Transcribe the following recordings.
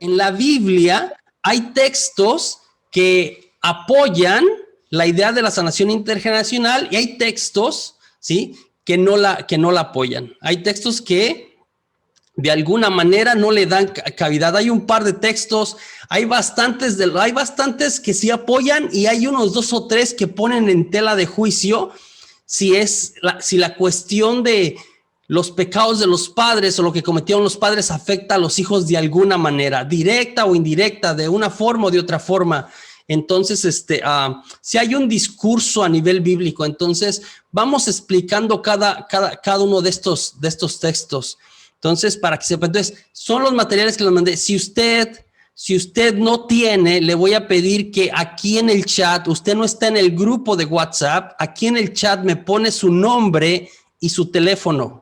En la Biblia hay textos que apoyan la idea de la sanación intergeneracional y hay textos, ¿sí?, que no la apoyan. Hay textos que de alguna manera no le dan cavidad. Hay un par de textos, hay bastantes que sí apoyan y hay unos 2 o 3 que ponen en tela de juicio si la cuestión de los pecados de los padres o lo que cometieron los padres afecta a los hijos de alguna manera, directa o indirecta, de una forma o de otra forma. Entonces, si hay un discurso a nivel bíblico, entonces vamos explicando cada uno de estos textos. Entonces, para que sepa, entonces, son los materiales que les mandé. Si usted no tiene, le voy a pedir que aquí en el chat, usted no está en el grupo de WhatsApp, aquí en el chat me pone su nombre y su teléfono.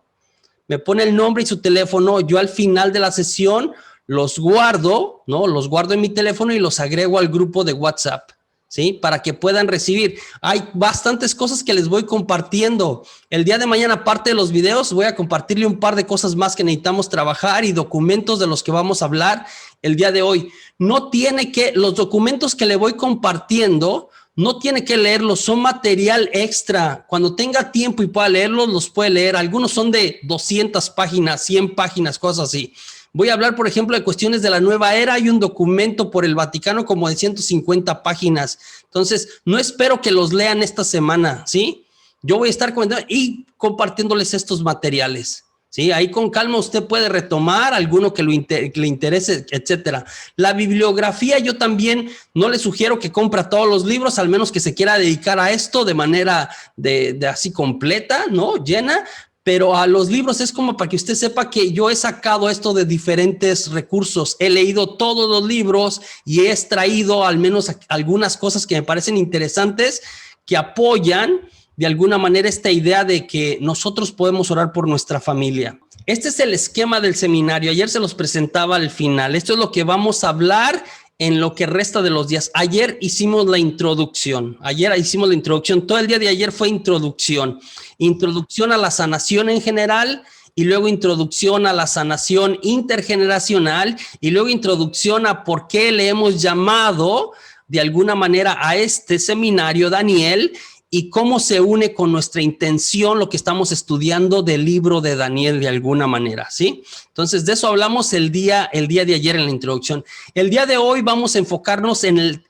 Me pone el nombre y su teléfono. Yo al final de la sesión los guardo, ¿no? Los guardo en mi teléfono y los agrego al grupo de WhatsApp, ¿sí? Para que puedan recibir. Hay bastantes cosas que les voy compartiendo. El día de mañana, aparte de los videos, voy a compartirle un par de cosas más que necesitamos trabajar y documentos de los que vamos a hablar el día de hoy. Los documentos que le voy compartiendo, no tiene que leerlos, son material extra. Cuando tenga tiempo y pueda leerlos, los puede leer. Algunos son de 200 páginas, 100 páginas, cosas así. Voy a hablar, por ejemplo, de cuestiones de la nueva era. Hay un documento por el Vaticano como de 150 páginas. Entonces, no espero que los lean esta semana, ¿sí? Yo voy a estar comentando y compartiéndoles estos materiales, ¿sí? Ahí con calma usted puede retomar alguno que le interese, etcétera. La bibliografía, yo también no le sugiero que compre todos los libros, al menos que se quiera dedicar a esto de manera de así completa, ¿no? Llena. Pero a los libros es como para que usted sepa que yo he sacado esto de diferentes recursos. He leído todos los libros y he extraído al menos algunas cosas que me parecen interesantes que apoyan de alguna manera esta idea de que nosotros podemos orar por nuestra familia. Este es el esquema del seminario. Ayer se los presentaba al final. Esto es lo que vamos a hablar en lo que resta de los días. Ayer hicimos la introducción. Todo el día de ayer fue introducción. Introducción a la sanación en general y luego introducción a la sanación intergeneracional y luego introducción a por qué le hemos llamado de alguna manera a este seminario Daniel y cómo se une con nuestra intención lo que estamos estudiando del libro de Daniel de alguna manera, ¿sí? Entonces, de eso hablamos el día de ayer en la introducción. El día de hoy vamos a enfocarnos en el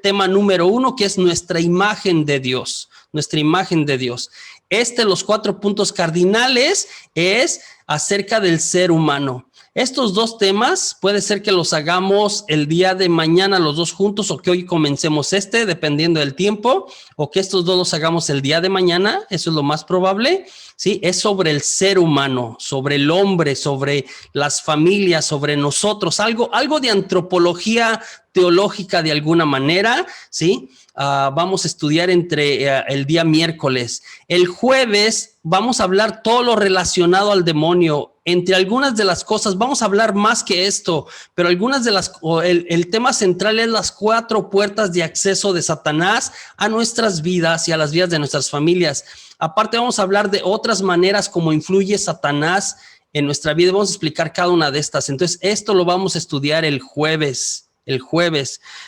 tema número 1, que es nuestra imagen de Dios, los 4 puntos cardinales es acerca del ser humano. Estos 2 temas puede ser que los hagamos el día de mañana los 2 juntos o que hoy comencemos dependiendo del tiempo, o que estos 2 los hagamos el día de mañana, eso es lo más probable, ¿sí? Es sobre el ser humano, sobre el hombre, sobre las familias, sobre nosotros, algo de antropología teológica de alguna manera, ¿sí? Vamos a estudiar el día miércoles. El jueves vamos a hablar todo lo relacionado al demonio. Entre algunas de las cosas, vamos a hablar más que esto, pero el tema central es las 4 puertas de acceso de Satanás a nuestras vidas y a las vidas de nuestras familias. Aparte, vamos a hablar de otras maneras como influye Satanás en nuestra vida. Vamos a explicar cada una de estas. Entonces, esto lo vamos a estudiar el jueves.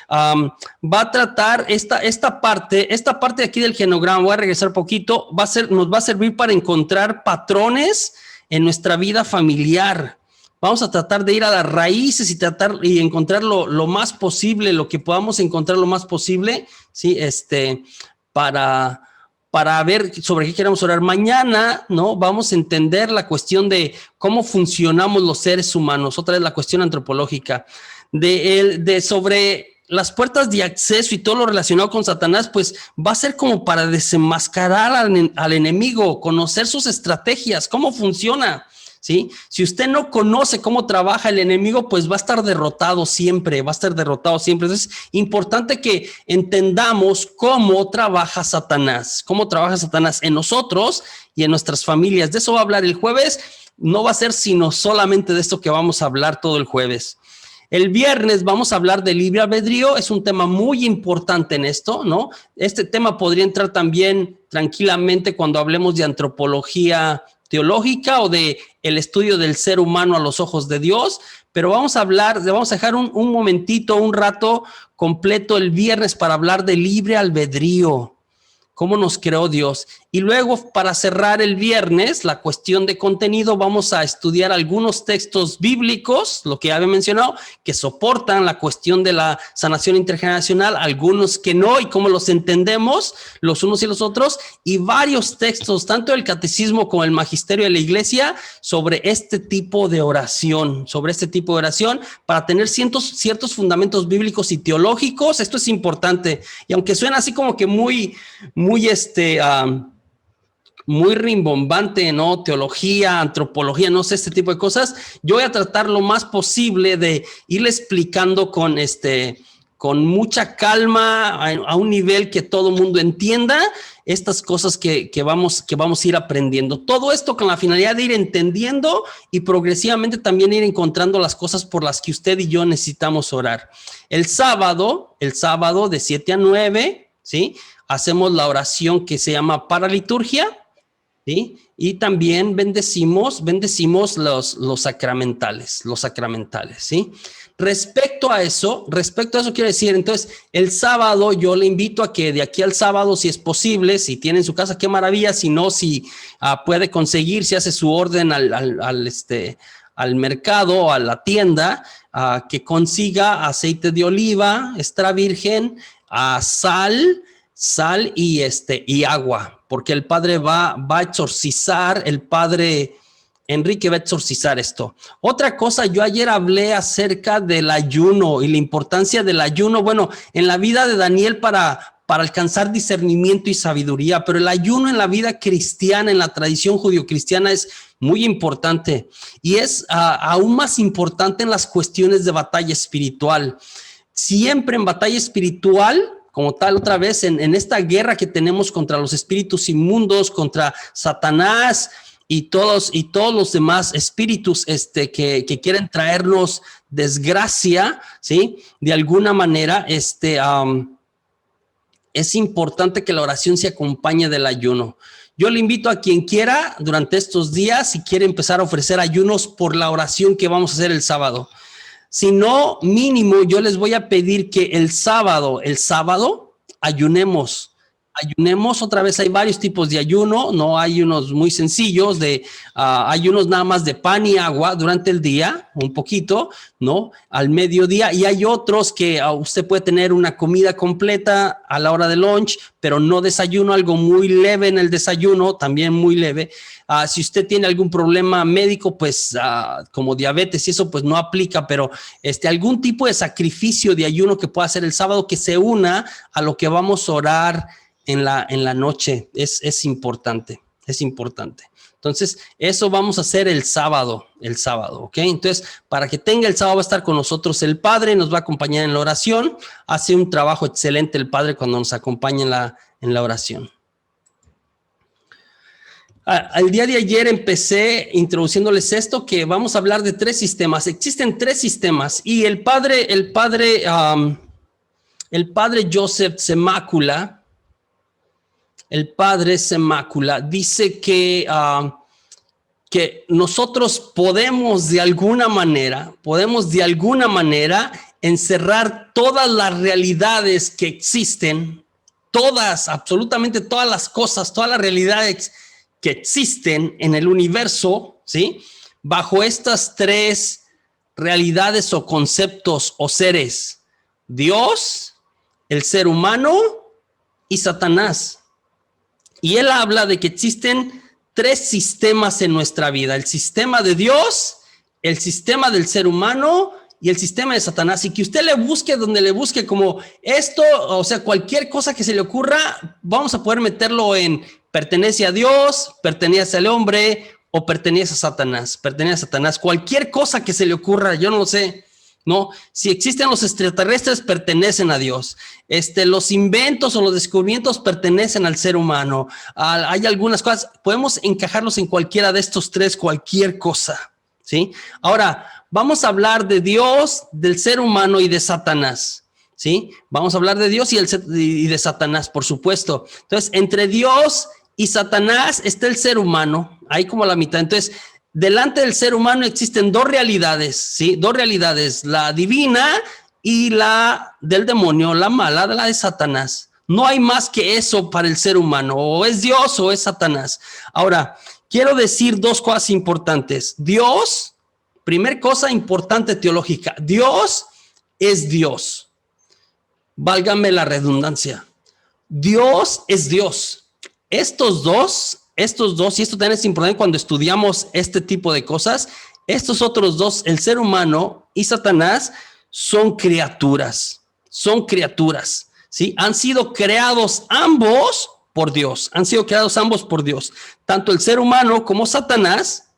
Va a tratar esta parte de aquí del genograma. Voy a regresar poquito. Nos va a servir para encontrar patrones en nuestra vida familiar. Vamos a tratar de ir a las raíces y encontrar lo más posible, lo que podamos encontrar lo más posible, ¿sí? Para ver sobre qué queremos orar. Mañana, ¿no? Vamos a entender la cuestión de cómo funcionamos los seres humanos. Otra vez la cuestión antropológica. Sobre las puertas de acceso y todo lo relacionado con Satanás, pues va a ser como para desenmascarar al enemigo, conocer sus estrategias, cómo funciona, ¿sí? Si usted no conoce cómo trabaja el enemigo, pues va a estar derrotado siempre. Entonces, es importante que entendamos cómo trabaja Satanás en nosotros y en nuestras familias. De eso va a hablar el jueves. No va a ser sino solamente de esto que vamos a hablar todo el jueves. El viernes vamos a hablar de libre albedrío. Es un tema muy importante en esto, ¿no? Este tema podría entrar también tranquilamente cuando hablemos de antropología teológica o de el estudio del ser humano a los ojos de Dios, pero vamos a dejar un momentito, un rato completo el viernes para hablar de libre albedrío. ¿Cómo nos creó Dios? Y luego, para cerrar el viernes, la cuestión de contenido, vamos a estudiar algunos textos bíblicos, lo que ya había mencionado, que soportan la cuestión de la sanación intergeneracional, algunos que no, y cómo los entendemos los unos y los otros, y varios textos, tanto del catecismo como el magisterio de la iglesia, sobre este tipo de oración, para tener ciertos fundamentos bíblicos y teológicos. Esto es importante, y aunque suena así como que muy rimbombante, ¿no? Teología, antropología, no sé, este tipo de cosas. Yo voy a tratar lo más posible de irle explicando con mucha calma, a un nivel que todo mundo entienda estas cosas que vamos a ir aprendiendo. Todo esto con la finalidad de ir entendiendo y progresivamente también ir encontrando las cosas por las que usted y yo necesitamos orar. El sábado de 7 a 9, ¿sí? Hacemos la oración que se llama paraliturgia, ¿sí? Y también bendecimos los sacramentales, ¿sí? Respecto a eso quiero decir, entonces, el sábado yo le invito a que de aquí al sábado, si es posible, si tiene en su casa, qué maravilla, si no, si puede conseguir, si hace su orden al mercado, a la tienda, que consiga aceite de oliva, extra virgen, sal y agua, porque el padre va a exorcizar, el padre Enrique va a exorcizar esto. Otra cosa, yo ayer hablé acerca del ayuno y la importancia del ayuno, bueno, en la vida de Daniel para alcanzar discernimiento y sabiduría, pero el ayuno en la vida cristiana, en la tradición judio-cristiana, es muy importante, y es aún más importante en las cuestiones de batalla espiritual. Siempre en batalla espiritual, como tal, otra vez, en esta guerra que tenemos contra los espíritus inmundos, contra Satanás y todos los demás espíritus que quieren traernos desgracia, ¿sí? De alguna manera, es importante que la oración se acompañe del ayuno. Yo le invito a quien quiera durante estos días, si quiere empezar a ofrecer ayunos por la oración que vamos a hacer el sábado. Si no, mínimo, yo les voy a pedir que el sábado, ayunemos otra vez. Hay varios tipos de ayuno, no hay unos muy sencillos, hay unos nada más de pan y agua durante el día, un poquito, ¿no? Al mediodía, y hay otros que usted puede tener una comida completa a la hora de lunch, pero no desayuno, algo muy leve en el desayuno, también muy leve. Si usted tiene algún problema médico, pues como diabetes y eso, pues no aplica, pero algún tipo de sacrificio de ayuno que pueda hacer el sábado que se una a lo que vamos a orar en la noche, es importante. Entonces, eso vamos a hacer el sábado, ¿ok? Entonces, para que tenga el sábado va a estar con nosotros el Padre, nos va a acompañar en la oración. Hace un trabajo excelente el Padre cuando nos acompaña en la oración. El día de ayer empecé introduciéndoles esto, que vamos a hablar de 3 sistemas. Existen 3 sistemas, y el padre Joseph Semacula, dice que nosotros podemos de alguna manera encerrar todas las realidades que existen, absolutamente todas las cosas, todas las realidades que existen en el universo, ¿sí? Bajo estas 3 realidades o conceptos o seres: Dios, el ser humano y Satanás. Y él habla de que existen 3 sistemas en nuestra vida: el sistema de Dios, el sistema del ser humano y el sistema de Satanás. Y que usted le busque donde le busque, como esto, o sea, cualquier cosa que se le ocurra, vamos a poder meterlo en pertenece a Dios, pertenece al hombre o pertenece a Satanás. Cualquier cosa que se le ocurra, yo no lo sé. No, si existen los extraterrestres, pertenecen a Dios. Los inventos o los descubrimientos pertenecen al ser humano. Hay algunas cosas, podemos encajarlos en cualquiera de estos 3, cualquier cosa, ¿sí? Ahora, vamos a hablar de Dios, del ser humano y de Satanás, ¿sí? Vamos a hablar de Dios y de Satanás, por supuesto. Entonces, entre Dios y Satanás está el ser humano, ahí como a la mitad. Entonces, delante del ser humano existen dos realidades, ¿sí? Dos realidades, la divina y la del demonio, la mala, la de Satanás. No hay más que eso para el ser humano, o es Dios o es Satanás. Ahora, quiero decir dos cosas importantes. Dios, primer cosa importante teológica, Dios es Dios. Válgame la redundancia. Dios es Dios. Estos dos, y esto también es importante cuando estudiamos este tipo de cosas, estos otros dos, el ser humano y Satanás, son criaturas, ¿sí? Han sido creados ambos por Dios, tanto el ser humano como Satanás,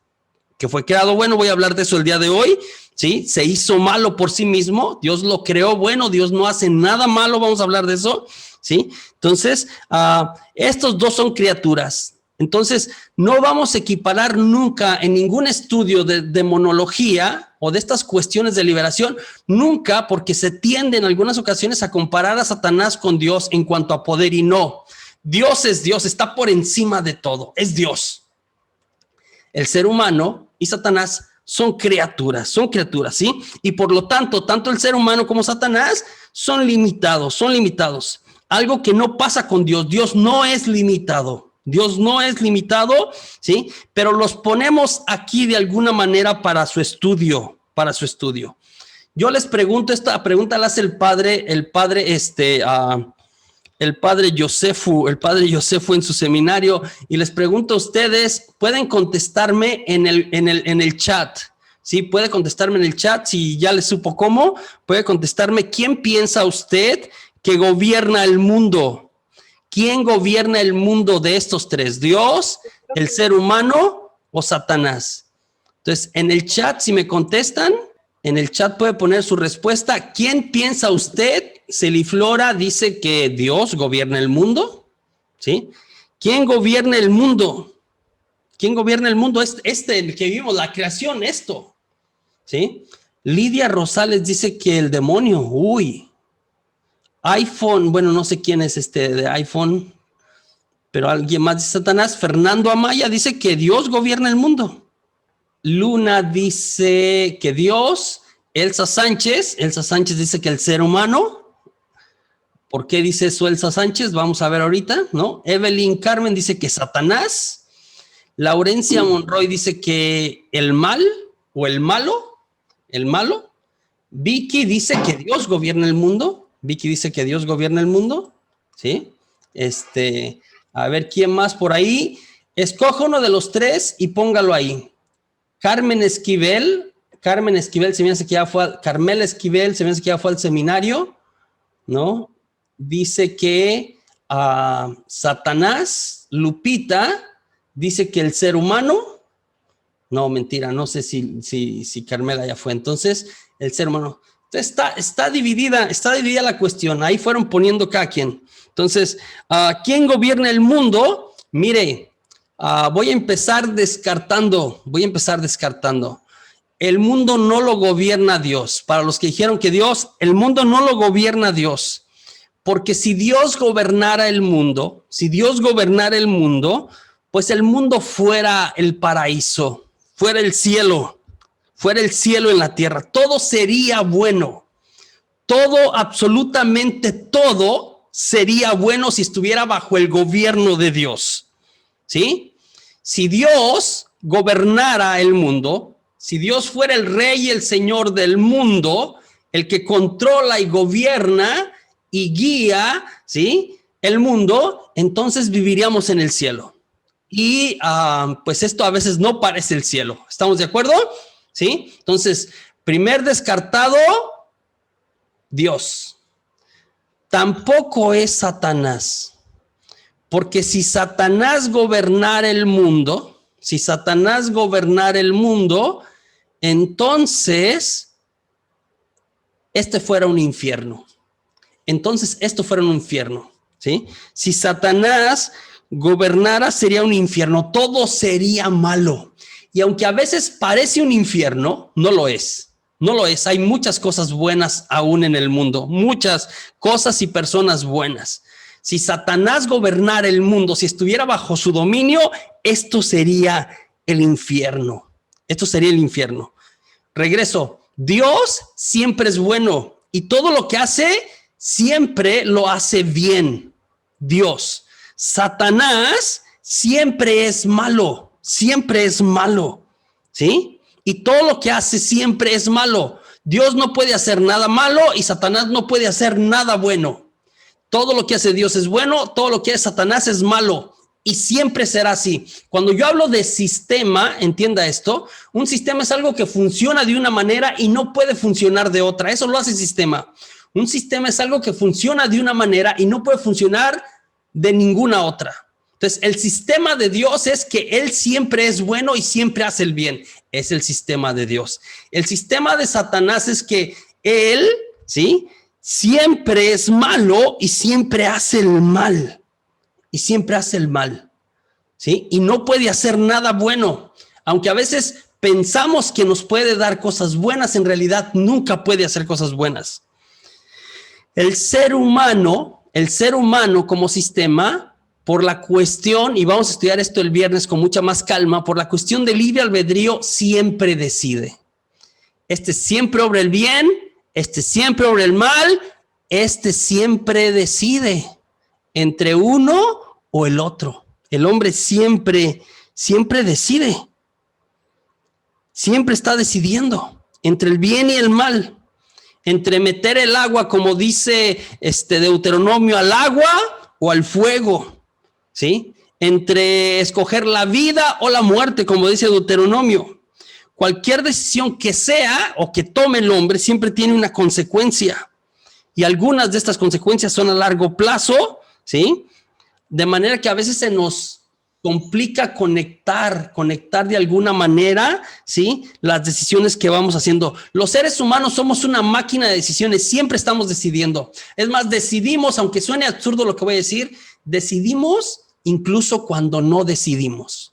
que fue creado bueno, voy a hablar de eso el día de hoy, ¿sí? Se hizo malo por sí mismo, Dios lo creó bueno, Dios no hace nada malo, vamos a hablar de eso, ¿sí? Entonces, estos dos son criaturas. Entonces, no vamos a equiparar nunca en ningún estudio de demonología o de estas cuestiones de liberación, nunca, porque se tiende en algunas ocasiones a comparar a Satanás con Dios en cuanto a poder, y no. Dios es Dios, está por encima de todo, es Dios. El ser humano y Satanás son criaturas, ¿sí? Y por lo tanto, tanto el ser humano como Satanás son limitados. Algo que no pasa con Dios. Dios no es limitado, ¿sí? Pero los ponemos aquí de alguna manera para su estudio. Yo les pregunto, esta pregunta la hace el padre Josefu en su seminario, y les pregunto a ustedes, pueden contestarme en el chat, ¿sí? Puede contestarme en el chat, si ya les supo cómo, puede contestarme, ¿quién piensa usted que gobierna el mundo? ¿Quién gobierna el mundo de estos tres? ¿Dios, el ser humano o Satanás? Entonces, en el chat, si me contestan, en el chat puede poner su respuesta. ¿Quién piensa usted? Celiflora dice que Dios gobierna el mundo, ¿sí? ¿Quién gobierna el mundo? Es el que vivimos, la creación, esto, ¿sí? Lidia Rosales dice que el demonio, iPhone, bueno, no sé quién es de iPhone, pero alguien más dice Satanás. Fernando Amaya dice que Dios gobierna el mundo. Luna dice que Dios. Elsa Sánchez dice que el ser humano. ¿Por qué dice eso Elsa Sánchez? Vamos a ver ahorita, ¿no? Evelyn Carmen dice que Satanás. Laurencia Monroy dice que el mal o el malo. Vicky dice que Dios gobierna el mundo. ¿Sí? A ver, ¿quién más por ahí? Escoja uno de los tres y póngalo ahí. Carmela Esquivel se me hace que ya fue al seminario, ¿no? Dice que Satanás. Lupita dice que el ser humano. No, mentira, no sé si Carmela ya fue. Entonces, el ser humano. Entonces, está dividida la cuestión. Ahí fueron poniendo cada quien. Entonces, ¿quién gobierna el mundo? Mire, voy a empezar descartando. El mundo no lo gobierna Dios. Para los que dijeron que el mundo no lo gobierna Dios. Porque si Dios gobernara el mundo, pues el mundo fuera el paraíso, fuera el cielo en la tierra. Todo sería bueno. Todo, absolutamente todo, sería bueno si estuviera bajo el gobierno de Dios. ¿Sí? Si Dios gobernara el mundo, si Dios fuera el rey y el señor del mundo, el que controla y gobierna y guía, ¿sí?, el mundo, entonces viviríamos en el cielo. Y pues esto a veces no parece el cielo. ¿Estamos de acuerdo? ¿Sí? Entonces, primer descartado, Dios. Tampoco es Satanás. Porque si Satanás gobernara el mundo, entonces esto fuera un infierno. ¿Sí? Si Satanás gobernara, sería un infierno. Todo sería malo. Y aunque a veces parece un infierno, no lo es. Hay muchas cosas buenas aún en el mundo. Muchas cosas y personas buenas. Si Satanás gobernara el mundo, si estuviera bajo su dominio, esto sería el infierno. Esto sería el infierno. Regreso. Dios siempre es bueno y todo lo que hace siempre lo hace bien. Dios. Satanás siempre es malo, ¿sí? Y todo lo que hace siempre es malo. Dios no puede hacer nada malo y Satanás no puede hacer nada bueno. Todo lo que hace Dios es bueno, todo lo que hace Satanás es malo. Y siempre será así. Cuando yo hablo de sistema, entienda esto, un sistema es algo que funciona de una manera y no puede funcionar de otra. Eso lo hace el sistema. Un sistema es algo que funciona de una manera y no puede funcionar de ninguna otra. Entonces, el sistema de Dios es que Él siempre es bueno y siempre hace el bien. Es el sistema de Dios. El sistema de Satanás es que Él, ¿sí?, siempre es malo y siempre hace el mal. Y siempre hace el mal, ¿sí? Y no puede hacer nada bueno. Aunque a veces pensamos que nos puede dar cosas buenas, en realidad nunca puede hacer cosas buenas. El ser humano como sistema, por la cuestión, y vamos a estudiar esto el viernes con mucha más calma, por la cuestión del libre albedrío, siempre decide. Este siempre obra el bien, este siempre obra el mal, este siempre decide entre uno o el otro. El hombre siempre decide. Siempre está decidiendo entre el bien y el mal. Entre meter el agua, como dice Deuteronomio, al agua o al fuego, ¿sí? Entre escoger la vida o la muerte, como dice Deuteronomio. Cualquier decisión que sea o que tome el hombre siempre tiene una consecuencia. Y algunas de estas consecuencias son a largo plazo, ¿sí? De manera que a veces se nos complica conectar de alguna manera, ¿sí?, las decisiones que vamos haciendo. Los seres humanos somos una máquina de decisiones, siempre estamos decidiendo. Es más, decidimos, aunque suene absurdo lo que voy a decir, decidimos incluso cuando no decidimos.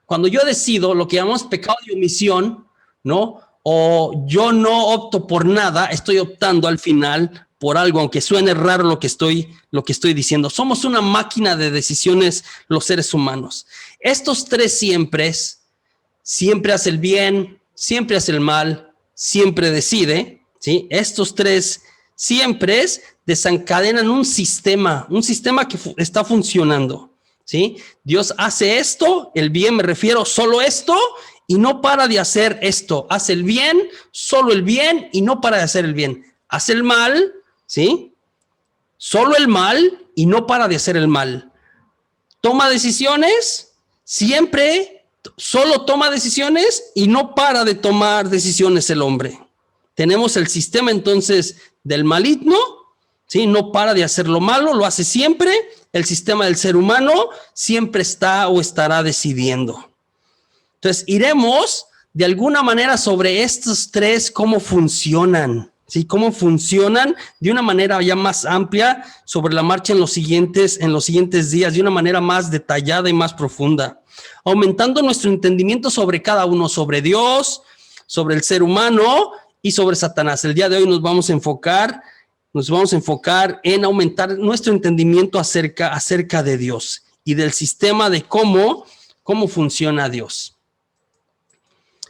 Cuando yo decido lo que llamamos pecado de omisión, ¿no?, o yo no opto por nada, estoy optando al final por algo, aunque suene raro lo que estoy diciendo. Somos una máquina de decisiones los seres humanos. Estos tres siempre hace el bien, siempre hace el mal, siempre decide, ¿sí? Estos tres siempre desencadenan un sistema que está funcionando, ¿sí? Dios hace esto, el bien me refiero solo esto, y no para de hacer esto. Hace el bien, solo el bien, y no para de hacer el bien. Hace el mal, ¿sí?, solo el mal y no para de hacer el mal. Toma decisiones, siempre solo toma decisiones y no para de tomar decisiones el hombre. Tenemos el sistema entonces del maligno, ¿sí?, no para de hacer lo malo, lo hace siempre. El sistema del ser humano siempre está o estará decidiendo. Entonces iremos de alguna manera sobre estos tres, cómo funcionan. ¿Sí? Cómo funcionan de una manera ya más amplia sobre la marcha en los siguientes días, de una manera más detallada y más profunda, aumentando nuestro entendimiento sobre cada uno, sobre Dios, sobre el ser humano y sobre Satanás. El día de hoy nos vamos a enfocar en aumentar nuestro entendimiento acerca de Dios y del sistema de cómo funciona Dios.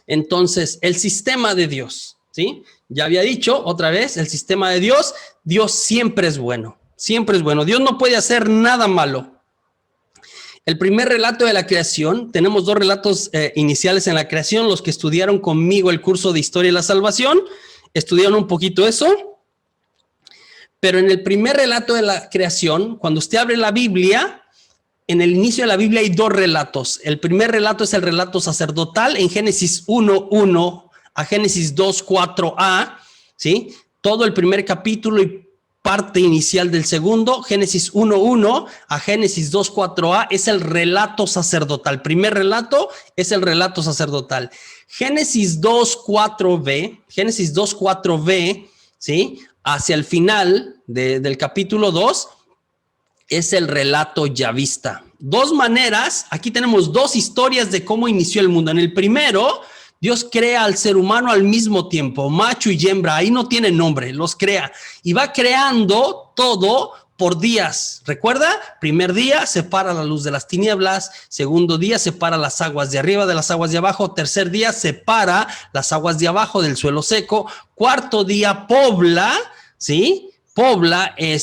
Entonces, el sistema de Dios, ¿sí? Ya había dicho otra vez, el sistema de Dios siempre es bueno, siempre es bueno. Dios no puede hacer nada malo. El primer relato de la creación, tenemos dos relatos iniciales en la creación. Los que estudiaron conmigo el curso de Historia de la Salvación, estudiaron un poquito eso. Pero en el primer relato de la creación, cuando usted abre la Biblia, en el inicio de la Biblia hay dos relatos. El primer relato es el relato sacerdotal en Génesis 1:1 a Génesis 2:4a, ¿sí? Todo el primer capítulo y parte inicial del segundo, Génesis 1:1 a Génesis 2:4a, es el relato sacerdotal. Primer relato es el relato sacerdotal. Génesis 2:4b, ¿sí?, hacia el final del capítulo 2, es el relato yavista. Dos maneras, aquí tenemos dos historias de cómo inició el mundo. En el primero, Dios crea al ser humano al mismo tiempo, macho y hembra, ahí no tiene nombre, los crea y va creando todo por días. ¿Recuerda? Primer día, separa la luz de las tinieblas. Segundo día, separa las aguas de arriba de las aguas de abajo. Tercer día, separa las aguas de abajo del suelo seco. Cuarto día, pobla, ¿sí? Pobla el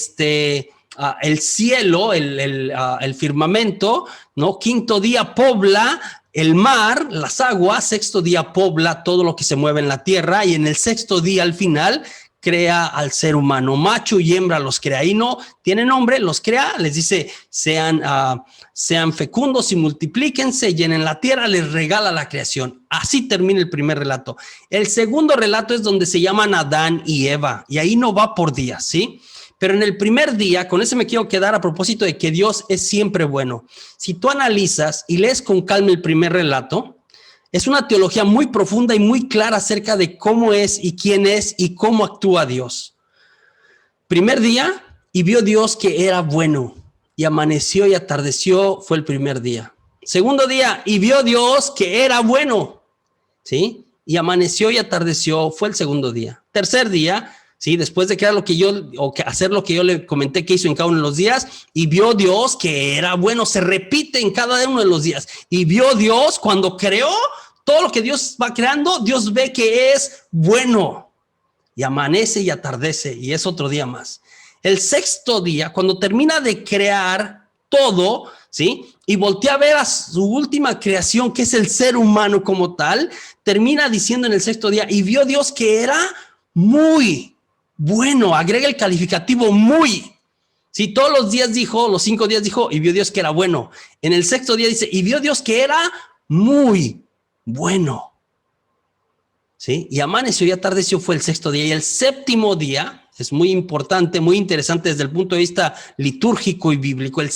cielo, el firmamento, ¿no? Quinto día, pobla el mar, las aguas. Sexto día, pobla todo lo que se mueve en la tierra. Y en el sexto día, al final, crea al ser humano, macho y hembra los crea, y no tiene nombre, los crea, les dice, sean fecundos y multiplíquense, llenen la tierra, les regala la creación. Así termina el primer relato. El segundo relato es donde se llaman Adán y Eva, y ahí no va por días, ¿sí? Pero en el primer día, con ese me quiero quedar a propósito de que Dios es siempre bueno. Si tú analizas y lees con calma el primer relato, es una teología muy profunda y muy clara acerca de cómo es y quién es y cómo actúa Dios. Primer día, y vio Dios que era bueno, y amaneció y atardeció, fue el primer día. Segundo día, y vio Dios que era bueno, ¿sí? Y amaneció y atardeció, fue el segundo día. Tercer día, ¿sí? Después de que era hacer lo que yo le comenté que hizo en cada uno de los días, y vio Dios que era bueno, se repite en cada uno de los días. Y vio Dios cuando creó. Todo lo que Dios va creando, Dios ve que es bueno. Y amanece y atardece, y es otro día más. El sexto día, cuando termina de crear todo, ¿sí? Y voltea a ver a su última creación, que es el ser humano como tal, termina diciendo en el sexto día, y vio Dios que era muy bueno. Agrega el calificativo muy. Sí, todos los días dijo, los 5 días dijo, y vio Dios que era bueno. En el sexto día dice, y vio Dios que era muy bueno, ¿sí? Y amaneció y atardeció, fue el sexto día. Y el séptimo día es muy importante, muy interesante desde el punto de vista litúrgico y bíblico. El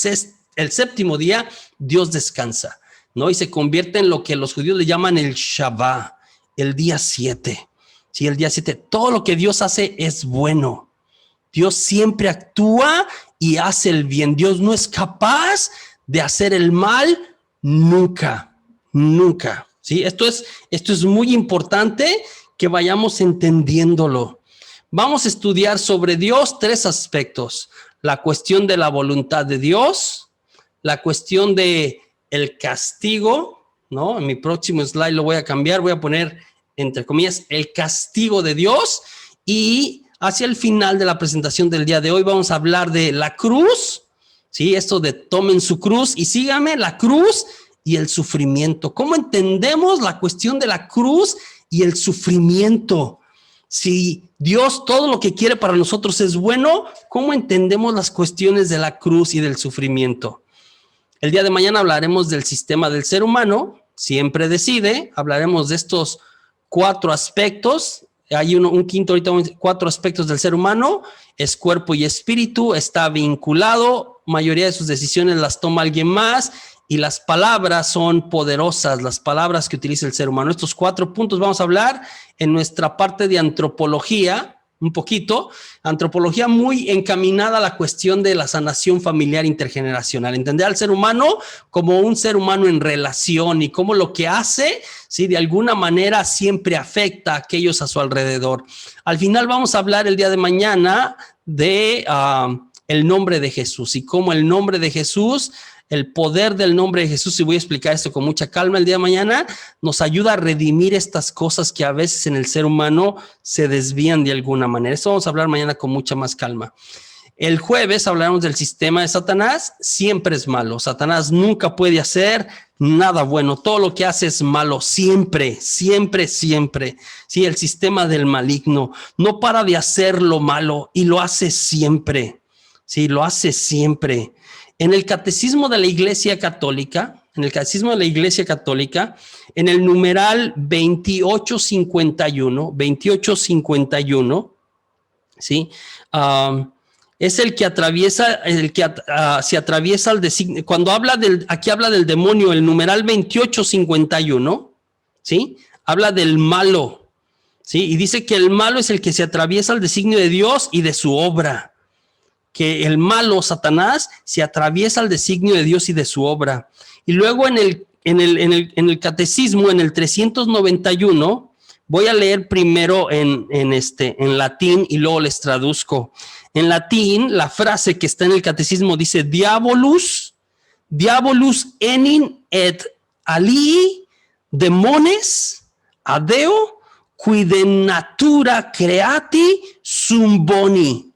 séptimo día Dios descansa, ¿no? Y se convierte en lo que los judíos le llaman el Shabbat, el día 7. Sí, el día 7. Todo lo que Dios hace es bueno. Dios siempre actúa y hace el bien. Dios no es capaz de hacer el mal nunca, nunca. ¿Sí? Esto es muy importante que vayamos entendiéndolo. Vamos a estudiar sobre Dios 3 aspectos. La cuestión de la voluntad de Dios, la cuestión de el castigo, ¿no? En mi próximo slide lo voy a cambiar, voy a poner entre comillas el castigo de Dios, y hacia el final de la presentación del día de hoy vamos a hablar de la cruz, ¿sí? Esto de tomen su cruz y síganme, la cruz y el sufrimiento. ¿Cómo entendemos la cuestión de la cruz y el sufrimiento? Si Dios todo lo que quiere para nosotros es bueno, ¿cómo entendemos las cuestiones de la cruz y del sufrimiento? El día de mañana hablaremos del sistema del ser humano, siempre decide, hablaremos de estos 4 aspectos. Hay un quinto, ahorita 4 aspectos del ser humano, es cuerpo y espíritu, está vinculado, mayoría de sus decisiones las toma alguien más, y las palabras son poderosas, las palabras que utiliza el ser humano. Estos 4 puntos vamos a hablar en nuestra parte de antropología, un poquito, antropología muy encaminada a la cuestión de la sanación familiar intergeneracional, entender al ser humano como un ser humano en relación y cómo lo que hace, ¿sí? De alguna manera siempre afecta a aquellos a su alrededor. Al final vamos a hablar el día de mañana de el nombre de Jesús y cómo el nombre de Jesús, el poder del nombre de Jesús, y voy a explicar esto con mucha calma el día de mañana, nos ayuda a redimir estas cosas que a veces en el ser humano se desvían de alguna manera. Esto vamos a hablar mañana con mucha más calma. El jueves hablaremos del sistema de Satanás. Siempre es malo. Satanás nunca puede hacer nada bueno. Todo lo que hace es malo. Siempre, siempre, siempre. Sí, el sistema del maligno no para de hacer lo malo y lo hace siempre. Sí, lo hace siempre. En el Catecismo de la Iglesia Católica, en el numeral 2851, ¿sí? Es el que atraviesa, se atraviesa el designio. Cuando aquí habla del demonio, el numeral 2851, ¿sí? Habla del malo, ¿sí? Y dice que el malo es el que se atraviesa el designio de Dios y de su obra. Que el malo, Satanás, se atraviesa el designio de Dios y de su obra. Y luego en el catecismo, en el 391, Voy a leer primero en latín y luego les traduzco. En latín, la frase que está en el catecismo dice: diabolus enim et alii demones adeo qui de natura creati sum boni,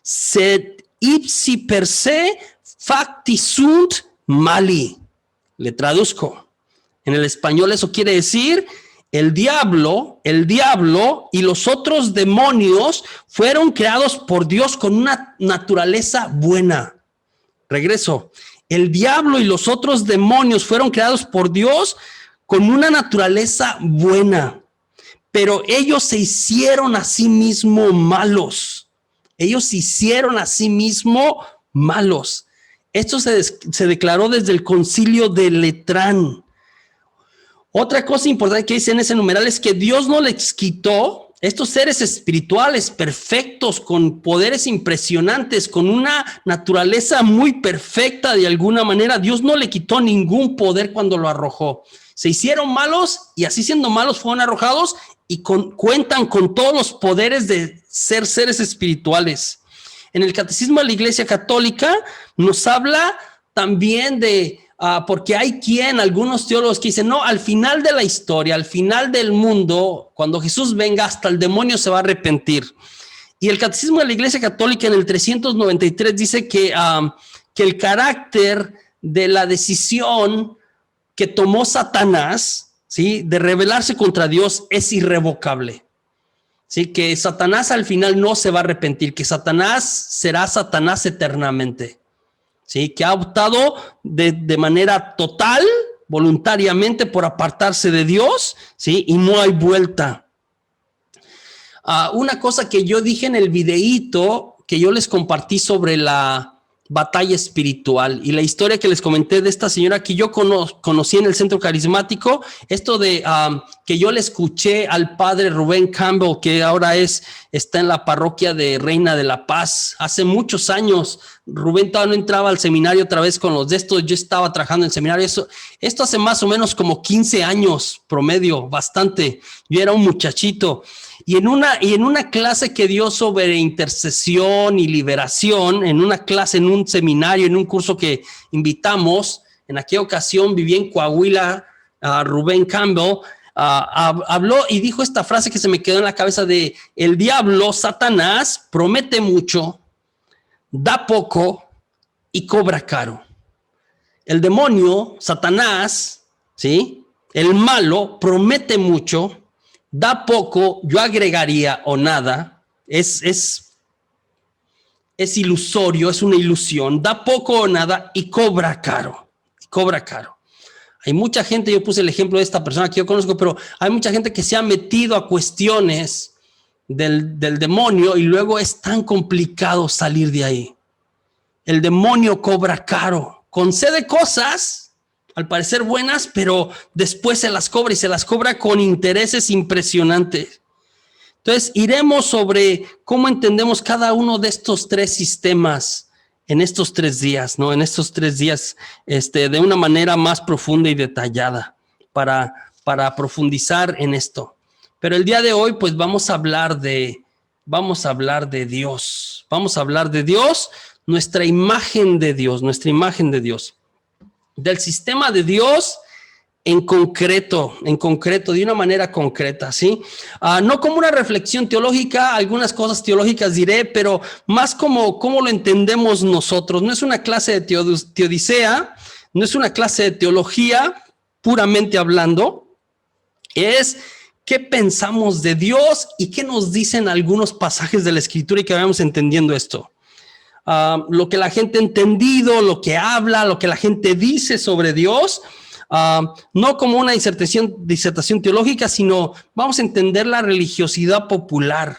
sed ipsi per se facti sunt mali. Le traduzco. En el español eso quiere decir: el diablo y los otros demonios fueron creados por Dios con una naturaleza buena. Regreso. El diablo y los otros demonios fueron creados por Dios con una naturaleza buena, pero ellos se hicieron a sí mismos malos. Esto se declaró desde el concilio de Letrán. Otra cosa importante que dice en ese numeral es que Dios no les quitó estos seres espirituales perfectos, con poderes impresionantes, con una naturaleza muy perfecta de alguna manera. Dios no le quitó ningún poder cuando lo arrojó. Se hicieron malos y así siendo malos fueron arrojados y cuentan con todos los poderes de ser seres espirituales. En el Catecismo de la Iglesia Católica nos habla también de... porque hay algunos teólogos que dicen, no, al final de la historia, al final del mundo, cuando Jesús venga, hasta el demonio se va a arrepentir. Y el Catecismo de la Iglesia Católica en el 393 dice que el carácter de la decisión que tomó Satanás, ¿sí?, de rebelarse contra Dios es irrevocable. ¿Sí? Que Satanás al final no se va a arrepentir, que Satanás será Satanás eternamente. ¿Sí? Que ha optado de manera total, voluntariamente, por apartarse de Dios, ¿sí? Y no hay vuelta. Una cosa que yo dije en el videíto que yo les compartí sobre la batalla espiritual y la historia que les comenté de esta señora que yo conocí en el centro carismático, esto de que yo le escuché al padre Rubén Campbell, que ahora está en la parroquia de Reina de la Paz. Hace muchos años, Rubén todavía no entraba al seminario otra vez con los de estos. Yo estaba trabajando en el seminario. Esto hace más o menos como 15 años promedio, bastante. Yo era un muchachito. Y en una clase que dio sobre intercesión y liberación, en un seminario, en un curso que invitamos, en aquella ocasión vivía en Coahuila, Rubén Campbell, habló y dijo esta frase que se me quedó en la cabeza de: el diablo, Satanás, promete mucho, da poco y cobra caro. El demonio, Satanás, ¿sí?, el malo, promete mucho, da poco, yo agregaría, o nada. Es ilusorio, es una ilusión. Da poco o nada y cobra caro. Hay mucha gente, yo puse el ejemplo de esta persona que yo conozco, pero hay mucha gente que se ha metido a cuestiones del demonio y luego es tan complicado salir de ahí. El demonio cobra caro, concede cosas al parecer buenas, pero después se las cobra y se las cobra con intereses impresionantes. Entonces, iremos sobre cómo entendemos cada uno de estos tres sistemas en estos 3 días, ¿no? En estos 3 días, de una manera más profunda y detallada para profundizar en esto. Pero el día de hoy, pues vamos a hablar de Dios. Vamos a hablar de Dios, nuestra imagen de Dios, del sistema de Dios en concreto, de una manera concreta, ¿sí? No como una reflexión teológica, algunas cosas teológicas diré, pero más como cómo lo entendemos nosotros. No es una clase de teodicea, no es una clase de teología, puramente hablando. Es qué pensamos de Dios y qué nos dicen algunos pasajes de la Escritura y que vayamos entendiendo esto. Lo que la gente ha entendido, lo que habla, lo que la gente dice sobre Dios, no como una disertación teológica, sino vamos a entender la religiosidad popular,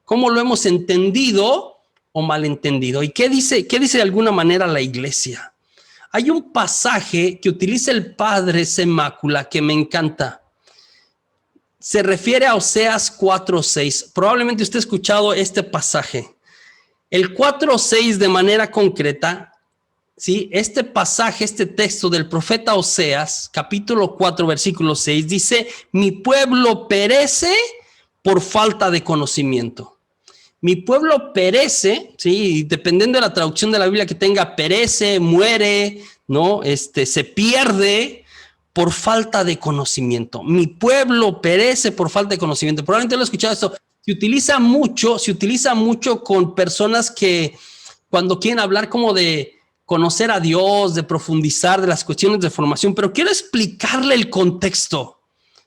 cómo lo hemos entendido o malentendido. ¿Y qué dice de alguna manera la iglesia? Hay un pasaje que utiliza el padre Semácula que me encanta. Se refiere a Oseas 4:6. Probablemente usted ha escuchado este pasaje. El 4:6 de manera concreta ¿sí? Este pasaje, este texto del profeta Oseas, capítulo 4, versículo 6, dice, mi pueblo perece por falta de conocimiento. Mi pueblo perece, ¿sí? Dependiendo de la traducción de la Biblia que tenga, perece, muere, ¿no? Se pierde por falta de conocimiento. Mi pueblo perece por falta de conocimiento. Probablemente lo he escuchado esto. Se utiliza mucho con personas que cuando quieren hablar como de conocer a Dios, de profundizar de las cuestiones de formación, pero quiero explicarle el contexto.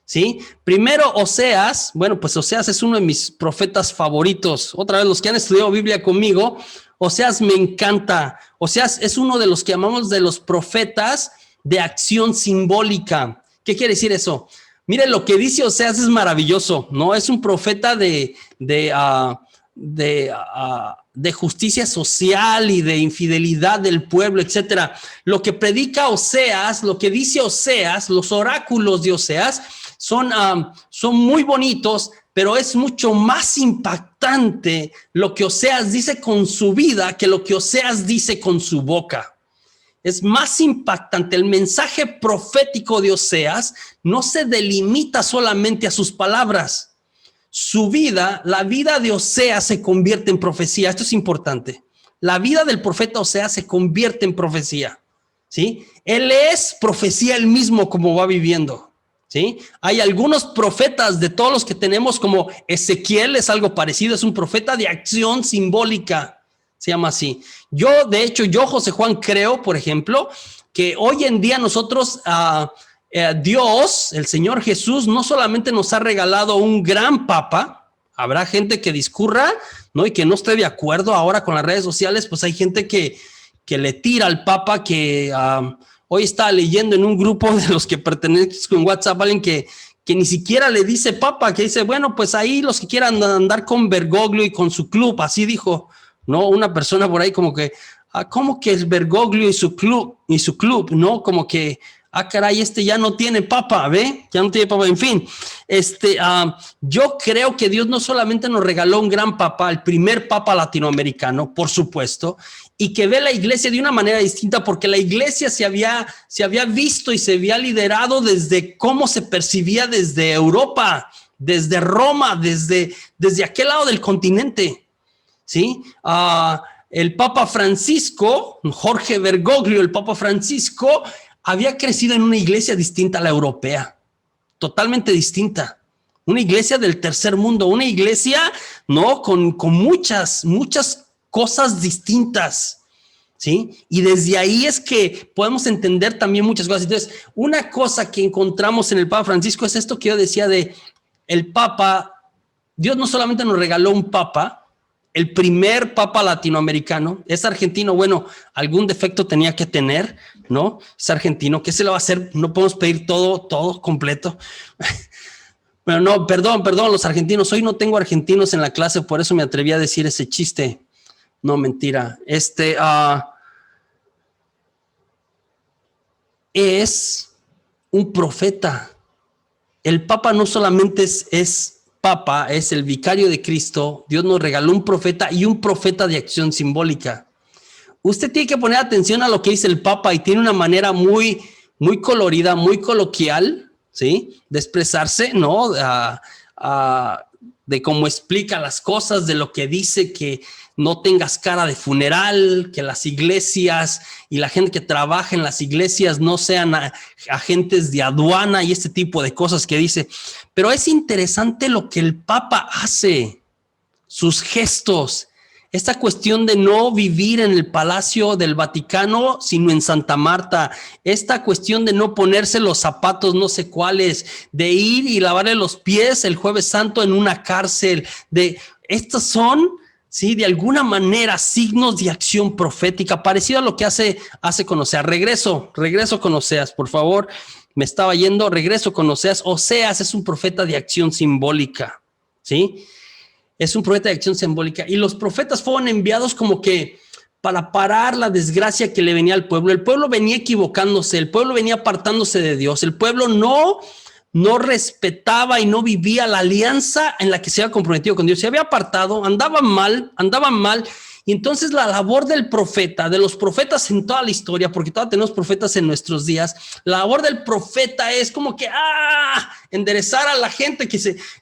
¿Sí? Primero, Oseas, bueno, pues Oseas es uno de mis profetas favoritos. Otra vez, los que han estudiado Biblia conmigo, Oseas me encanta. Oseas es uno de los que llamamos de los profetas de acción simbólica. ¿Qué quiere decir eso? Mire, lo que dice Oseas es maravilloso, ¿no? Es un profeta de justicia social y de infidelidad del pueblo, etcétera. Lo que predica Oseas, lo que dice Oseas, los oráculos de Oseas, son muy bonitos, pero es mucho más impactante lo que Oseas dice con su vida que lo que Oseas dice con su boca. Es más impactante. El mensaje profético de Oseas no se delimita solamente a sus palabras. Su vida, la vida de Oseas se convierte en profecía. Esto es importante. La vida del profeta Oseas se convierte en profecía, ¿sí? Él es profecía él mismo como va viviendo. ¿Sí? Hay algunos profetas de todos los que tenemos, como Ezequiel es algo parecido, es un profeta de acción simbólica, se llama así. De hecho, José Juan, creo, por ejemplo, que hoy en día nosotros, Dios, el Señor Jesús, no solamente nos ha regalado un gran papa, habrá gente que discurra, ¿no? Y que no esté de acuerdo ahora con las redes sociales, pues hay gente que le tira al papa que... hoy estaba leyendo en un grupo de los que pertenecen con WhatsApp, alguien que ni siquiera le dice papa, que dice, bueno, pues ahí los que quieran andar con Bergoglio y con su club, así dijo, ¿no? Una persona por ahí como que, ¿cómo que es Bergoglio y su club, ¿no? Como que, caray, ya no tiene papa, ¿ve? Ya no tiene papa, en fin. Yo creo que Dios no solamente nos regaló un gran papa, el primer papa latinoamericano, por supuesto, y que ve la iglesia de una manera distinta, porque la iglesia se había visto y se había liderado desde cómo se percibía desde Europa, desde Roma, desde aquel lado del continente, ¿sí? El Papa Francisco, Jorge Bergoglio, el Papa Francisco, había crecido en una iglesia distinta a la europea, totalmente distinta. Una iglesia del tercer mundo, una iglesia, ¿no? Con muchas cosas distintas, ¿sí? Y desde ahí es que podemos entender también muchas cosas. Entonces, una cosa que encontramos en el Papa Francisco es esto que yo decía de el Papa. Dios no solamente nos regaló un Papa, el primer Papa latinoamericano, es argentino, bueno, algún defecto tenía que tener, ¿no? Es argentino, ¿qué se le va a hacer? No podemos pedir todo completo. Bueno, no, perdón, los argentinos, hoy no tengo argentinos en la clase, por eso me atreví a decir ese chiste. No, mentira. Es un profeta. El Papa no solamente es Papa, es el vicario de Cristo. Dios nos regaló un profeta y un profeta de acción simbólica. Usted tiene que poner atención a lo que dice el Papa y tiene una manera muy, muy colorida, muy coloquial, ¿sí? De expresarse, ¿no? De cómo explica las cosas, de lo que dice, que no tengas cara de funeral, que las iglesias y la gente que trabaja en las iglesias no sean agentes de aduana y este tipo de cosas que dice. Pero es interesante lo que el Papa hace, sus gestos, esta cuestión de no vivir en el Palacio del Vaticano, sino en Santa Marta, esta cuestión de no ponerse los zapatos no sé cuáles, de ir y lavarle los pies el Jueves Santo en una cárcel, estos son, sí, de alguna manera signos de acción profética, parecido a lo que hace con Oseas. Regreso con Oseas, por favor, me estaba yendo, regreso con Oseas. Oseas es un profeta de acción simbólica, ¿sí? Es un profeta de acción simbólica y los profetas fueron enviados como que para parar la desgracia que le venía al pueblo. El pueblo venía equivocándose, el pueblo venía apartándose de Dios, el pueblo no respetaba y no vivía la alianza en la que se había comprometido con Dios. Se había apartado, andaban mal Y entonces la labor del profeta, de los profetas en toda la historia, porque todavía tenemos profetas en nuestros días, la labor del profeta es como que enderezar a la gente,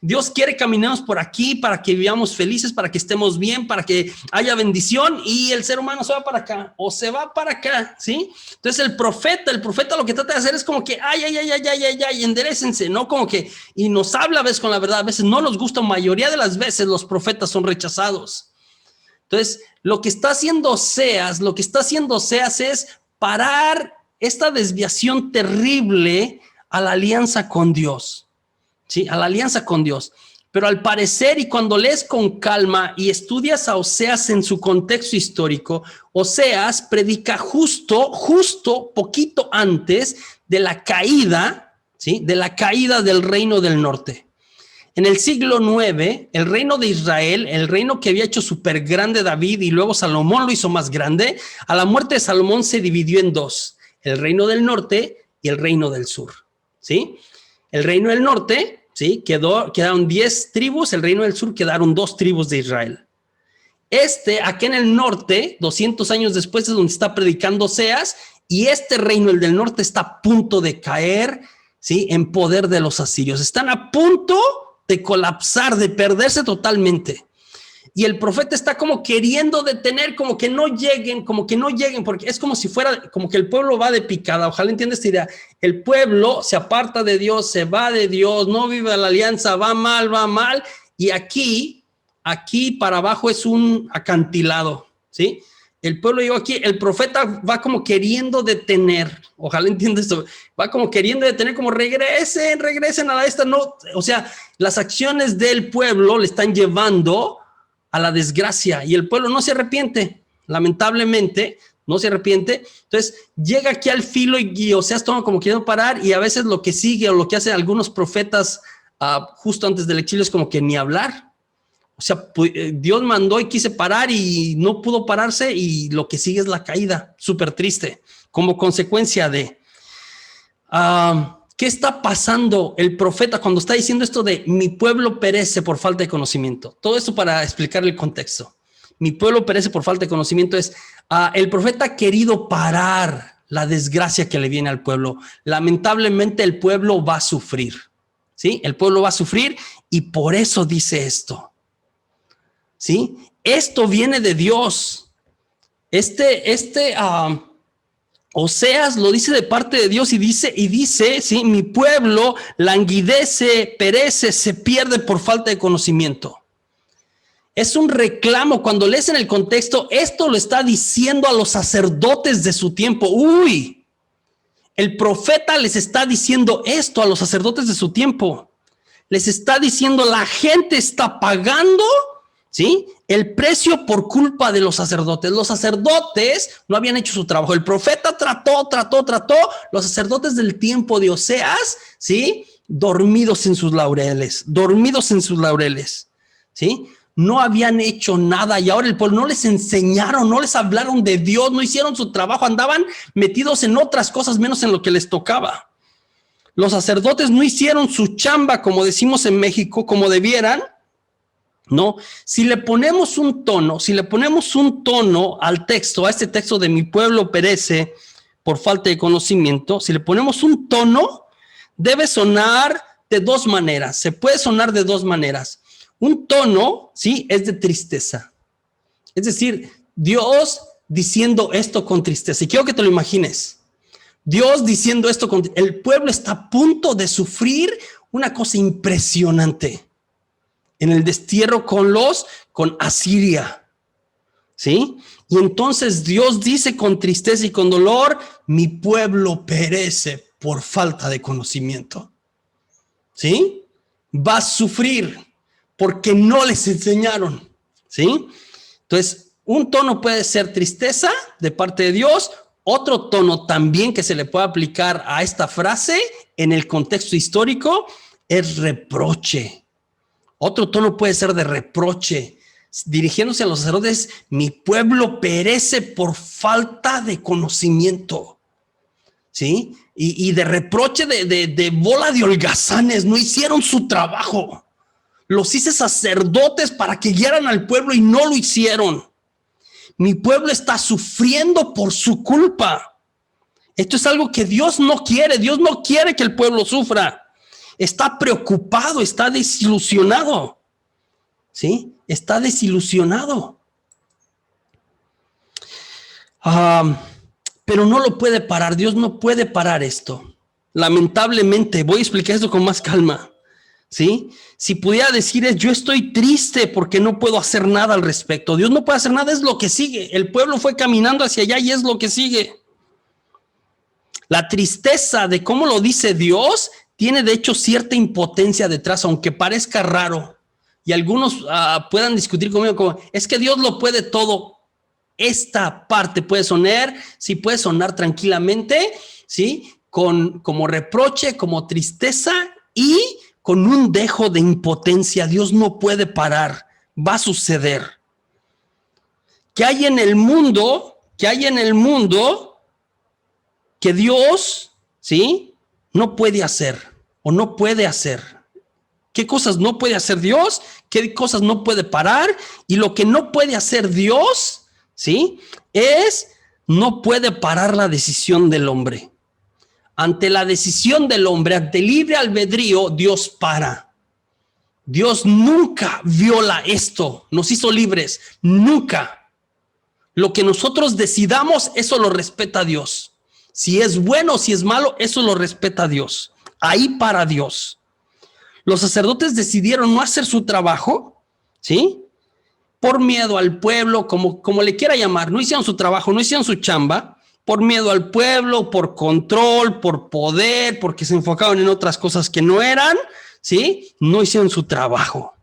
Dios quiere caminarnos por aquí para que vivamos felices, para que estemos bien, para que haya bendición, y el ser humano se va para acá o se va para acá, ¿sí? Entonces el profeta lo que trata de hacer es como que enderécense, ¿no? Como que, y nos habla a veces con la verdad, a veces no nos gusta, mayoría de las veces los profetas son rechazados. Entonces, lo que está haciendo Oseas es parar esta desviación terrible a la alianza con Dios, ¿sí? A la alianza con Dios. Pero al parecer, y cuando lees con calma y estudias a Oseas en su contexto histórico, Oseas predica justo poquito antes de la caída, ¿sí? De la caída del reino del norte. En el siglo IX, el reino de Israel, el reino que había hecho súper grande David y luego Salomón lo hizo más grande, a la muerte de Salomón se dividió en dos, el reino del norte y el reino del sur, ¿sí? El reino del norte, ¿sí? Quedaron 10 tribus, el reino del sur quedaron 2 tribus de Israel. Aquí en el norte, 200 años después, es donde está predicando Oseas, y este reino, el del norte, está a punto de caer, ¿sí? En poder de los asirios. Están a punto de colapsar, de perderse totalmente. Y el profeta está como queriendo detener, como que no lleguen, porque es como si fuera, como que el pueblo va de picada. Ojalá entiendas esta idea. El pueblo se aparta de Dios, se va de Dios, no vive la alianza, va mal. Y aquí para abajo es un acantilado, ¿sí? El pueblo llegó aquí, el profeta va como queriendo detener, ojalá entiendas esto, va como queriendo detener, como regresen a esta, no, o sea, las acciones del pueblo le están llevando a la desgracia y el pueblo no se arrepiente, lamentablemente, no se arrepiente. Entonces llega aquí al filo y Oseas toma como queriendo parar, y a veces lo que sigue o lo que hacen algunos profetas justo antes del exilio es como que ni hablar. O sea, Dios mandó y quise parar y no pudo pararse, y lo que sigue es la caída, súper triste, como consecuencia de... ¿Qué está pasando el profeta cuando está diciendo esto de mi pueblo perece por falta de conocimiento? Todo esto para explicar el contexto. Mi pueblo perece por falta de conocimiento es, el profeta ha querido parar la desgracia que le viene al pueblo. Lamentablemente el pueblo va a sufrir, ¿sí? El pueblo va a sufrir y por eso dice esto. ¿Sí? Esto viene de Dios. Oseas lo dice de parte de Dios y dice, ¿sí? Mi pueblo languidece, perece, se pierde por falta de conocimiento. Es un reclamo. Cuando lees en el contexto, esto lo está diciendo a los sacerdotes de su tiempo. El profeta les está diciendo esto a los sacerdotes de su tiempo. Les está diciendo, la gente está pagando, ¿sí? El precio por culpa de los sacerdotes. Los sacerdotes no habían hecho su trabajo. El profeta trató. Los sacerdotes del tiempo de Oseas, ¿sí? Dormidos en sus laureles, ¿sí? No habían hecho nada, y ahora el pueblo no les enseñaron, no les hablaron de Dios, no hicieron su trabajo, andaban metidos en otras cosas menos en lo que les tocaba. Los sacerdotes no hicieron su chamba, como decimos en México, como debieran. No, si le ponemos un tono al texto, a este texto de mi pueblo perece por falta de conocimiento, si le ponemos un tono, debe sonar de dos maneras, se puede sonar de dos maneras. Un tono, ¿sí? Es de tristeza. Es decir, Dios diciendo esto con tristeza. Y quiero que te lo imagines. Dios diciendo esto el pueblo está a punto de sufrir una cosa impresionante en el destierro con Asiria, ¿sí? Y entonces Dios dice con tristeza y con dolor, mi pueblo perece por falta de conocimiento, ¿sí? Va a sufrir porque no les enseñaron, ¿sí? Entonces, un tono puede ser tristeza de parte de Dios. Otro tono también que se le puede aplicar a esta frase en el contexto histórico es reproche. Otro tono puede ser de reproche, dirigiéndose a los sacerdotes, mi pueblo perece por falta de conocimiento, ¿sí? Y de reproche de bola de holgazanes, no hicieron su trabajo. Los hice sacerdotes para que guiaran al pueblo y no lo hicieron. Mi pueblo está sufriendo por su culpa. Esto es algo que Dios no quiere. Dios no quiere que el pueblo sufra. Está preocupado, está desilusionado. ¿Sí? Está desilusionado. Pero no lo puede parar. Dios no puede parar esto. Lamentablemente, voy a explicar esto con más calma. ¿Sí? Si pudiera decir yo estoy triste porque no puedo hacer nada al respecto. Dios no puede hacer nada, es lo que sigue. El pueblo fue caminando hacia allá y es lo que sigue. La tristeza de cómo lo dice Dios tiene de hecho cierta impotencia detrás, aunque parezca raro. Y algunos puedan discutir conmigo como, es que Dios lo puede todo. Esta parte puede sonar, sí puede sonar tranquilamente, ¿sí? Como reproche, como tristeza y con un dejo de impotencia. Dios no puede parar, va a suceder. ¿Qué hay en el mundo? ¿Qué hay en el mundo que Dios, ¿sí? No puede hacer o no puede hacer? ¿Qué cosas no puede hacer Dios? ¿Qué cosas no puede parar? Y lo que no puede hacer Dios, ¿sí? No puede parar la decisión del hombre. Ante la decisión del hombre, ante el libre albedrío, Dios para. Dios nunca viola esto, nos hizo libres, nunca. Lo que nosotros decidamos, eso lo respeta Dios. Si es bueno o si es malo, eso lo respeta Dios. Ahí para Dios. Los sacerdotes decidieron no hacer su trabajo, ¿sí? Por miedo al pueblo, como le quiera llamar, no hicieron su trabajo, no hicieron su chamba, por miedo al pueblo, por control, por poder, porque se enfocaban en otras cosas que no eran, ¿sí? No hicieron su trabajo.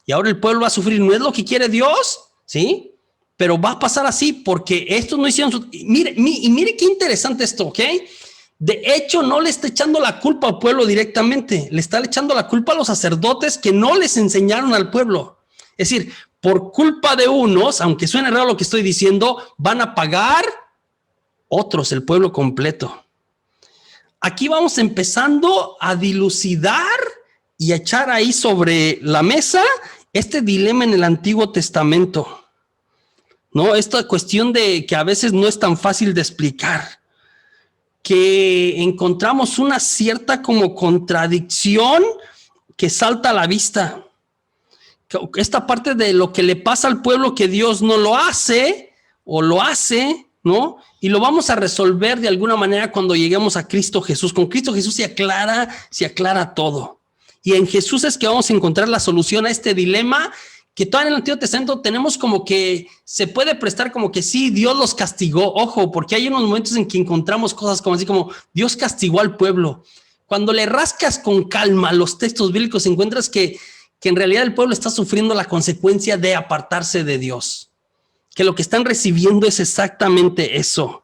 Y ahora el pueblo va a sufrir, no es lo que quiere Dios, ¿sí? Pero va a pasar así porque estos no hicieron su... Mire qué interesante esto, ¿ok? De hecho, no le está echando la culpa al pueblo directamente, le está echando la culpa a los sacerdotes que no les enseñaron al pueblo. Es decir, por culpa de unos, aunque suene raro lo que estoy diciendo, van a pagar otros, el pueblo completo. Aquí vamos empezando a dilucidar y a echar ahí sobre la mesa este dilema en el Antiguo Testamento, ¿no? Esta cuestión de que a veces no es tan fácil de explicar, que encontramos una cierta como contradicción que salta a la vista. Esta parte de lo que le pasa al pueblo que Dios no lo hace o lo hace, ¿no? Y lo vamos a resolver de alguna manera cuando lleguemos a Cristo Jesús. Con Cristo Jesús se aclara todo. Y en Jesús es que vamos a encontrar la solución a este dilema que todavía en el Antiguo Testamento tenemos como que se puede prestar como que sí, Dios los castigó. Ojo, porque hay unos momentos en que encontramos cosas como así como Dios castigó al pueblo. Cuando le rascas con calma los textos bíblicos, encuentras que en realidad el pueblo está sufriendo la consecuencia de apartarse de Dios. Que lo que están recibiendo es exactamente eso,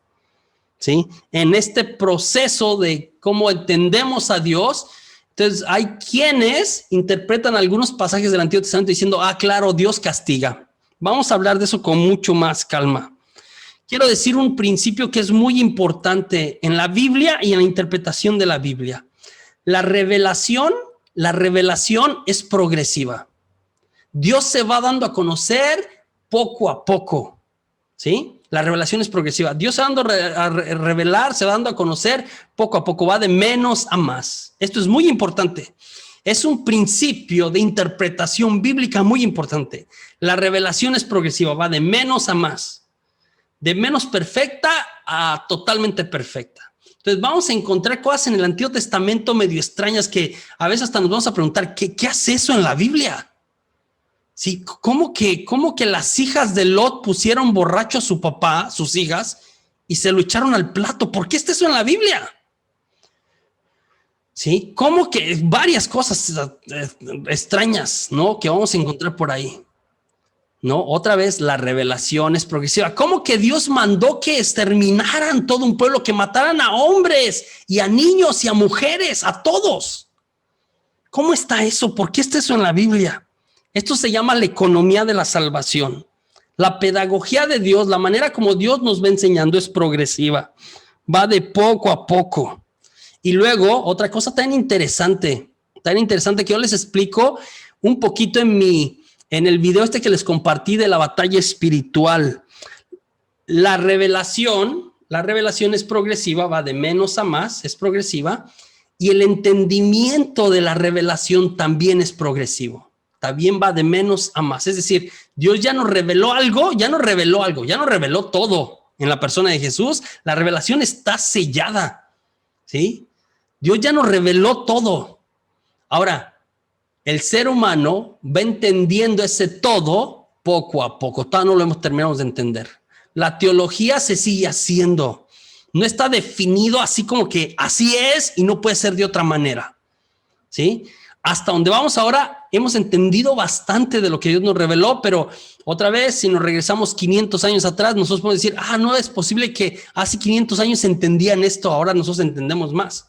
¿sí? En este proceso de cómo entendemos a Dios, entonces hay quienes interpretan algunos pasajes del Antiguo Testamento diciendo, claro, Dios castiga. Vamos a hablar de eso con mucho más calma. Quiero decir un principio que es muy importante en la Biblia y en la interpretación de la Biblia. La revelación es progresiva. Dios se va dando a conocer poco a poco, ¿sí? La revelación es progresiva. Dios se va dando a revelar, se va dando a conocer poco a poco, va de menos a más. Esto es muy importante. Es un principio de interpretación bíblica muy importante. La revelación es progresiva, va de menos a más. De menos perfecta a totalmente perfecta. Entonces vamos a encontrar cosas en el Antiguo Testamento medio extrañas que a veces hasta nos vamos a preguntar, ¿qué hace eso en la Biblia? Sí, ¿cómo que las hijas de Lot pusieron borracho a su papá, sus hijas, y se lo echaron al plato? ¿Por qué está eso en la Biblia? Sí, ¿cómo que varias cosas extrañas, ¿no? Que vamos a encontrar por ahí, ¿no? Otra vez la revelación es progresiva. ¿Cómo que Dios mandó que exterminaran todo un pueblo, que mataran a hombres y a niños y a mujeres, a todos? ¿Cómo está eso? ¿Por qué está eso en la Biblia? Esto se llama la economía de la salvación. La pedagogía de Dios, la manera como Dios nos va enseñando es progresiva. Va de poco a poco. Y luego, otra cosa tan interesante que yo les explico un poquito en mi en el video este que les compartí de la batalla espiritual. La revelación es progresiva, va de menos a más, es progresiva, y el entendimiento de la revelación también es progresivo, también va de menos a más. Es decir, Dios ya nos reveló algo, ya nos reveló todo en la persona de Jesús. La revelación está sellada, ¿sí? Dios ya nos reveló todo. Ahora, el ser humano va entendiendo ese todo poco a poco. Todavía no lo hemos terminado de entender. La teología se sigue haciendo. No está definido así como que así es y no puede ser de otra manera, ¿sí? Hasta donde vamos ahora, hemos entendido bastante de lo que Dios nos reveló, pero otra vez, si nos regresamos 500 años atrás, nosotros podemos decir, no es posible que hace 500 años entendían esto, ahora nosotros entendemos más.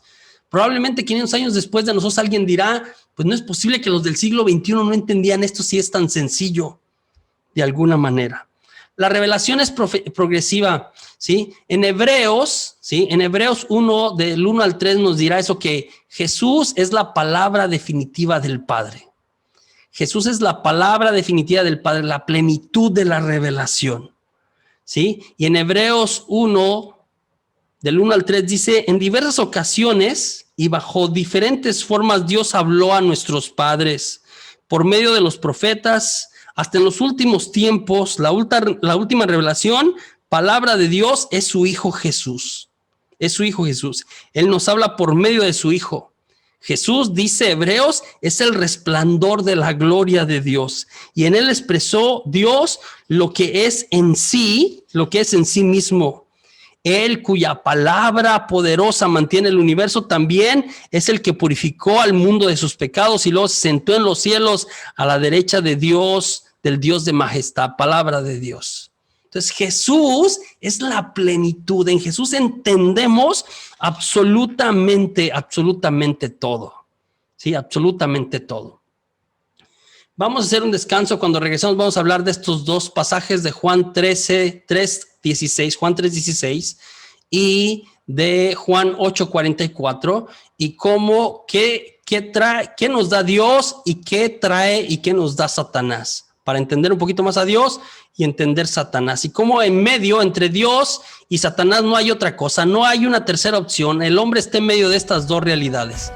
Probablemente 500 años después de nosotros alguien dirá, pues no es posible que los del siglo XXI no entendían esto si es tan sencillo, de alguna manera. La revelación es progresiva, ¿sí? En Hebreos, ¿sí? En Hebreos 1, del 1 al 3 nos dirá eso, que Jesús es la palabra definitiva del Padre. Jesús es la palabra definitiva del Padre, la plenitud de la revelación, ¿sí? Y en Hebreos 1, del 1 al 3 dice, en diversas ocasiones y bajo diferentes formas Dios habló a nuestros padres por medio de los profetas. Hasta en los últimos tiempos, la última revelación, palabra de Dios, es su Hijo Jesús. Es su Hijo Jesús. Él nos habla por medio de su Hijo. Jesús, dice Hebreos, es el resplandor de la gloria de Dios. Y en él expresó Dios lo que es en sí mismo. Él, cuya palabra poderosa mantiene el universo, también es el que purificó al mundo de sus pecados y luego se sentó en los cielos a la derecha de Dios, del Dios de majestad, palabra de Dios. Entonces Jesús es la plenitud. En Jesús entendemos absolutamente todo. Sí, absolutamente todo. Vamos a hacer un descanso. Cuando regresemos vamos a hablar de estos dos pasajes de Juan 3:16 y de Juan 8:44 y cómo, qué nos da Dios y qué trae y qué nos da Satanás, para entender un poquito más a Dios y entender Satanás. Y cómo en medio, entre Dios y Satanás, no hay otra cosa, no hay una tercera opción. El hombre está en medio de estas dos realidades.